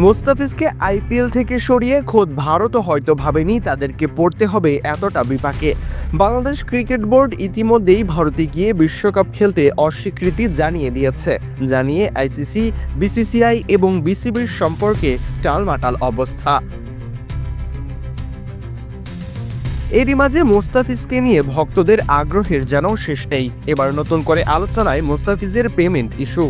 মোস্তাফিজকে IPL থেকে সরিয়ে খোদ ভারতও হয়তো ভাবেনি তাদেরকে পড়তে হবে এতটা বিপাকে। বাংলাদেশ ক্রিকেট বোর্ড ইতিমধ্যেই ভারতে গিয়ে বিশ্বকাপ খেলতে অস্বীকৃতি জানিয়ে দিয়েছে। জানিয়ে আইসিসি, বিসিসিআই এবং বিসিবির সম্পর্কে টালমাটাল অবস্থা। এরই মাঝে মোস্তাফিজকে নিয়ে ভক্তদের আগ্রহের যেন শেষ নেই। এবার নতুন করে আলোচনায় মোস্তাফিজের পেমেন্ট ইস্যু।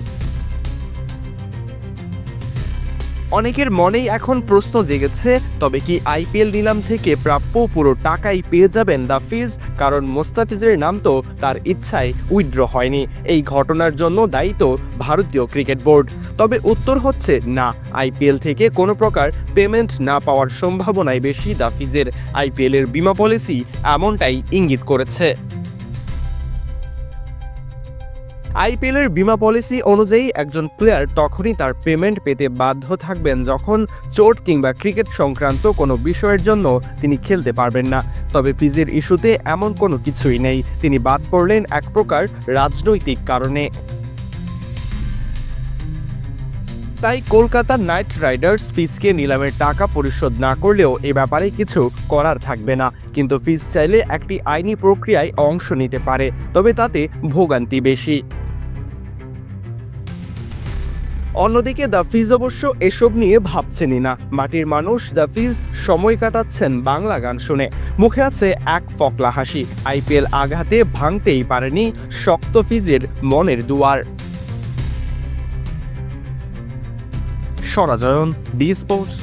অনেকের মনেই এখন প্রশ্ন জেগেছে, তবে কি আইপিএল নিলাম থেকে প্রাপ্য পুরো টাকাই পেয়ে যাবেন দাফিজ? কারণ মোস্তাফিজের নাম তো তার ইচ্ছায় উইথড্র হয়নি। এই ঘটনার জন্য দায়ী তো ভারতীয় ক্রিকেট বোর্ড। তবে উত্তর হচ্ছে না, আইপিএল থেকে কোনো প্রকার পেমেন্ট না পাওয়ার সম্ভাবনাই বেশি দাফিজের। আইপিএলের বীমা পলিসি এমনটাই ইঙ্গিত করেছে। আইপিএলের বীমা পলিসি অনুযায়ী একজন প্লেয়ার তখনই তার পেমেন্ট পেতে বাধ্য থাকবেন যখন চোট কিংবা ক্রিকেট সংক্রান্ত কোনো বিষয়ের জন্য তিনি খেলতে পারবেন না। তবে ফিজের ইস্যুতে এমন কোনো কিছুই নেই। তিনি বাদ পড়লেন এক প্রকার রাজনৈতিক কারণে। তাই কলকাতা নাইট রাইডার্স ফিজকে নিলামের টাকা পরিশোধ না করলেও এ ব্যাপারে কিছু করার থাকবে না। কিন্তু ফিজ চাইলে একটি আইনি প্রক্রিয়ায় অংশ নিতে পারে, তবে তাতে ভোগান্তি বেশি। অন্যদিকে দ্য ফিজ অবশ্য এসব নিয়ে ভাবছেনই না। মাটির মানুষ দ্য ফিজ সময় কাটাচ্ছেন বাংলা গান শুনে। মুখে আছে এক ফকলা হাসি। আইপিএল আঘাতে ভাঙতেই পারেনি শক্ত ফিজের মনের দুয়ার। সরাজয়ন, ডি স্পোর্টস।